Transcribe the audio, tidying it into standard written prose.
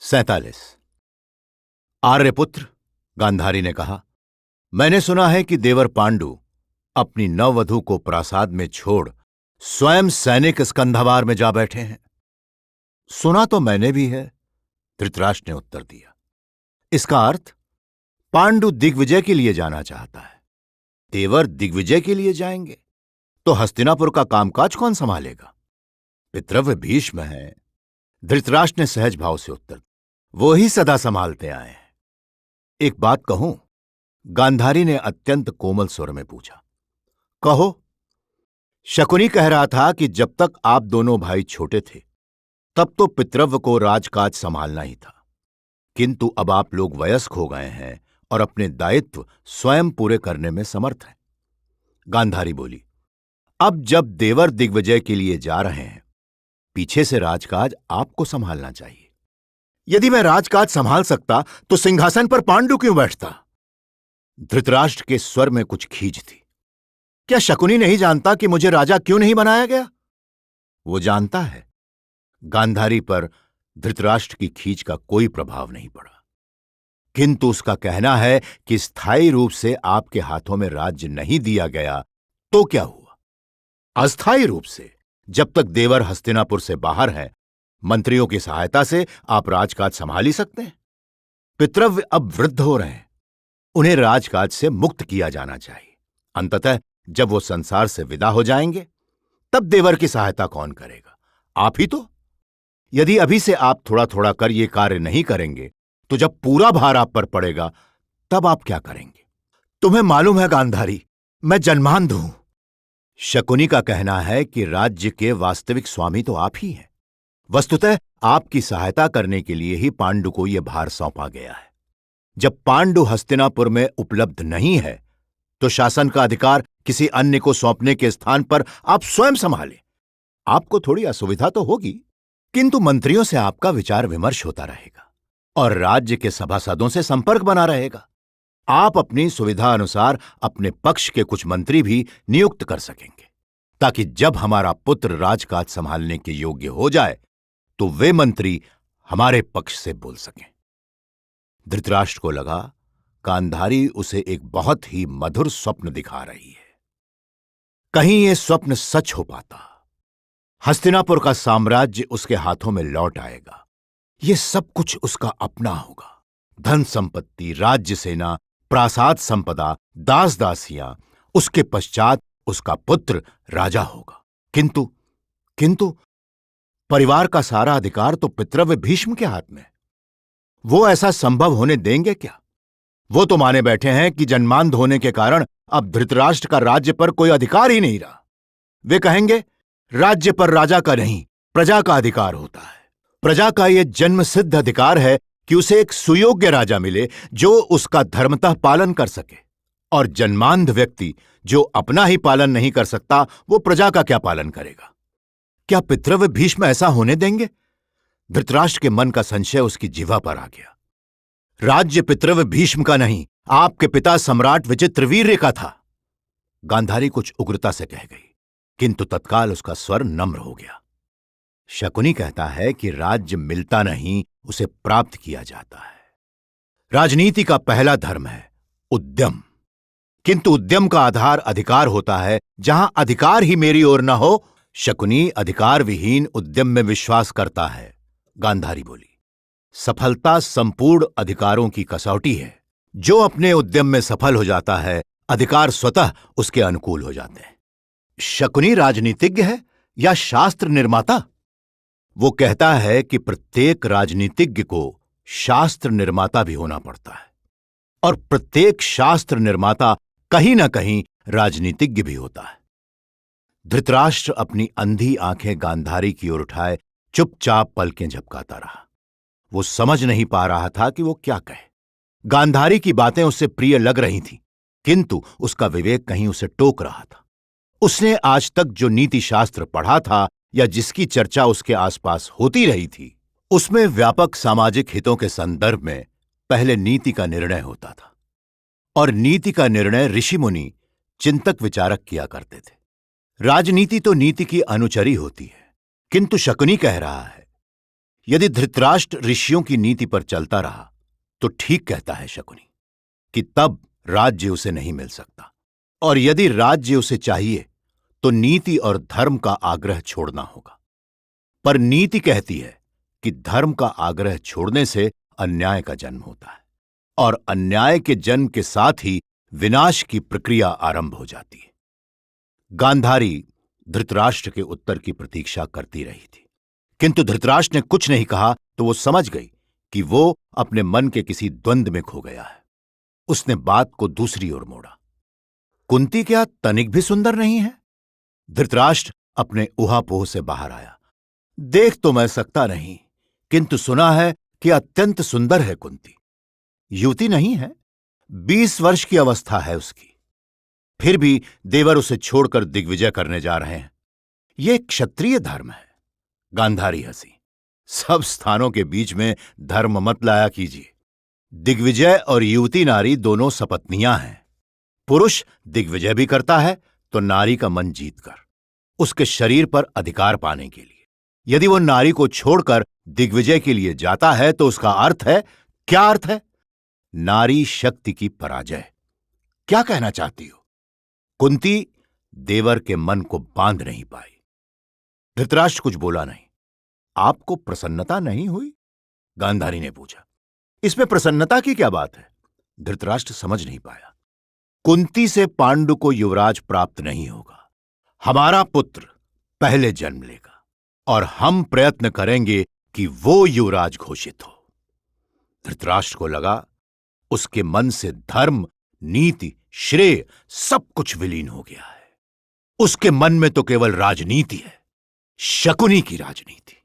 47। आर्यपुत्र गांधारी ने कहा, मैंने सुना है कि देवर पांडु अपनी नववधू को प्रासाद में छोड़ स्वयं सैनिक स्कंधावार में जा बैठे हैं। सुना तो मैंने भी है, धृतराष्ट्र ने उत्तर दिया। इसका अर्थ पांडु दिग्विजय के लिए जाना चाहता है। देवर दिग्विजय के लिए जाएंगे तो हस्तिनापुर का कामकाज कौन संभालेगा? पितृव्य भीष्म हैं। धृतराष्ट्र ने सहज भाव से उत्तर दिया, वो ही सदा संभालते आए हैं। एक बात कहूं? गांधारी ने अत्यंत कोमल स्वर में पूछा। कहो। शकुनी कह रहा था कि जब तक आप दोनों भाई छोटे थे तब तो पितृव्य को राजकाज संभालना ही था, किंतु अब आप लोग वयस्क हो गए हैं और अपने दायित्व स्वयं पूरे करने में समर्थ हैं। गांधारी बोली, अब जब देवर दिग्विजय के लिए जा रहे हैं, पीछे से राजकाज आपको संभालना चाहिए। यदि मैं राजकाज संभाल सकता तो सिंहासन पर पांडु क्यों बैठता? धृतराष्ट्र के स्वर में कुछ खींच थी। क्या शकुनी नहीं जानता कि मुझे राजा क्यों नहीं बनाया गया? वो जानता है। गांधारी पर धृतराष्ट्र की खींच का कोई प्रभाव नहीं पड़ा, किंतु उसका कहना है कि स्थायी रूप से आपके हाथों में राज्य नहीं दिया गया तो क्या हुआ? अस्थायी रूप से जब तक देवर हस्तिनापुर से बाहर हैं, मंत्रियों की सहायता से आप राजकाज संभाल ही सकते हैं। पितृव्य अब वृद्ध हो रहे हैं, उन्हें राजकाज से मुक्त किया जाना चाहिए। अंततः जब वो संसार से विदा हो जाएंगे तब देवर की सहायता कौन करेगा? आप ही तो। यदि अभी से आप थोड़ा थोड़ा कर ये कार्य नहीं करेंगे तो जब पूरा भार आप पर पड़ेगा तब आप क्या करेंगे? तुम्हें मालूम है गांधारी, मैं जन्मांध हूं। शकुनी का कहना है कि राज्य के वास्तविक स्वामी तो आप ही हैं। वस्तुतः आपकी सहायता करने के लिए ही पांडु को यह भार सौंपा गया है। जब पांडु हस्तिनापुर में उपलब्ध नहीं है तो शासन का अधिकार किसी अन्य को सौंपने के स्थान पर आप स्वयं संभालें। आपको थोड़ी असुविधा तो होगी, किंतु मंत्रियों से आपका विचार विमर्श होता रहेगा और राज्य के सभासदों से संपर्क बना रहेगा। आप अपनी सुविधा अनुसार अपने पक्ष के कुछ मंत्री भी नियुक्त कर सकेंगे, ताकि जब हमारा पुत्र राजकाज संभालने के योग्य हो जाए तो वे मंत्री हमारे पक्ष से बोल सकें। धृतराष्ट्र को लगा गांधारी उसे एक बहुत ही मधुर स्वप्न दिखा रही है। कहीं यह स्वप्न सच हो पाता, हस्तिनापुर का साम्राज्य उसके हाथों में लौट आएगा। यह सब कुछ उसका अपना होगा। धन संपत्ति, राज्य सेना, प्रासाद संपदा, दास दासियां, उसके पश्चात उसका पुत्र राजा होगा। किंतु परिवार का सारा अधिकार तो पितृव्य भीष्म के हाथ में। वो ऐसा संभव होने देंगे क्या? वो तो माने बैठे हैं कि जन्मांध होने के कारण अब धृतराष्ट्र का राज्य पर कोई अधिकार ही नहीं रहा। वे कहेंगे राज्य पर राजा का नहीं, प्रजा का अधिकार होता है। प्रजा का यह जन्म सिद्ध अधिकार है कि उसे एक सुयोग्य राजा मिले जो उसका धर्मतः पालन कर सके, और जन्मांध व्यक्ति जो अपना ही पालन नहीं कर सकता वो प्रजा का क्या पालन करेगा? क्या पितृव्य भीष्म ऐसा होने देंगे? धृतराष्ट्र के मन का संशय उसकी जिह्वा पर आ गया। राज्य पितृव्य भीष्म का नहीं, आपके पिता सम्राट विचित्रवीर्य का था। गांधारी कुछ उग्रता से कह गई, किंतु तत्काल उसका स्वर नम्र हो गया। शकुनी कहता है कि राज्य मिलता नहीं, उसे प्राप्त किया जाता है। राजनीति का पहला धर्म है उद्यम, किंतु उद्यम का आधार अधिकार होता है। जहां अधिकार ही मेरी ओर न हो, शकुनी अधिकार विहीन उद्यम में विश्वास करता है। गांधारी बोली, सफलता संपूर्ण अधिकारों की कसौटी है। जो अपने उद्यम में सफल हो जाता है, अधिकार स्वतः उसके अनुकूल हो जाते हैं। शकुनी राजनीतिज्ञ है या शास्त्र निर्माता? वो कहता है कि प्रत्येक राजनीतिज्ञ को शास्त्र निर्माता भी होना पड़ता है, और प्रत्येक शास्त्र निर्माता कहीं ना कहीं राजनीतिज्ञ भी होता है। धृतराष्ट्र अपनी अंधी आंखें गांधारी की ओर उठाए चुपचाप पलकें झपकाता रहा। वो समझ नहीं पा रहा था कि वो क्या कहे। गांधारी की बातें उससे प्रिय लग रही थीं, किंतु उसका विवेक कहीं उसे टोक रहा था। उसने आज तक जो नीति शास्त्र पढ़ा था या जिसकी चर्चा उसके आसपास होती रही थी, उसमें व्यापक सामाजिक हितों के संदर्भ में पहले नीति का निर्णय होता था, और नीति का निर्णय ऋषि मुनि चिंतक विचारक किया करते थे। राजनीति तो नीति की अनुचरी होती है, किंतु शकुनी कह रहा है यदि धृतराष्ट्र ऋषियों की नीति पर चलता रहा तो ठीक कहता है शकुनी कि तब राज्य उसे नहीं मिल सकता, और यदि राज्य उसे चाहिए तो नीति और धर्म का आग्रह छोड़ना होगा। पर नीति कहती है कि धर्म का आग्रह छोड़ने से अन्याय का जन्म होता है, और अन्याय के जन्म के साथ ही विनाश की प्रक्रिया आरंभ हो जाती है। गांधारी धृतराष्ट्र के उत्तर की प्रतीक्षा करती रही थी, किंतु धृतराष्ट्र ने कुछ नहीं कहा तो वो समझ गई कि वो अपने मन के किसी द्वंद्व में खो गया है। उसने बात को दूसरी ओर मोड़ा। कुंती क्या तनिक भी सुंदर नहीं है? धृतराष्ट्र अपने ऊहापोह से बाहर आया। देख तो मैं सकता नहीं, किंतु सुना है कि अत्यंत सुंदर है कुंती। युवती नहीं है, 20 वर्ष की अवस्था है उसकी। फिर भी देवर उसे छोड़कर दिग्विजय करने जा रहे हैं। यह क्षत्रिय धर्म है। गांधारी हंसी। सब स्थानों के बीच में धर्म मत लाया कीजिए। दिग्विजय और युवती नारी दोनों सपत्नियां हैं। पुरुष दिग्विजय भी करता है तो नारी का मन जीतकर, उसके शरीर पर अधिकार पाने के लिए। यदि वो नारी को छोड़कर दिग्विजय के लिए जाता है तो उसका अर्थ है, क्या अर्थ है? नारी शक्ति की पराजय। क्या कहना चाहती हो? कुंती देवर के मन को बांध नहीं पाई। धृतराष्ट्र कुछ बोला नहीं। आपको प्रसन्नता नहीं हुई? गांधारी ने पूछा। इसमें प्रसन्नता की क्या बात है? धृतराष्ट्र समझ नहीं पाया। कुंती से पांडु को युवराज प्राप्त नहीं होगा। हमारा पुत्र पहले जन्म लेगा और हम प्रयत्न करेंगे कि वो युवराज घोषित हो। धृतराष्ट्र को लगा उसके मन से धर्म, नीति, श्रेय सब कुछ विलीन हो गया है। उसके मन में तो केवल राजनीति है, शकुनी की राजनीति।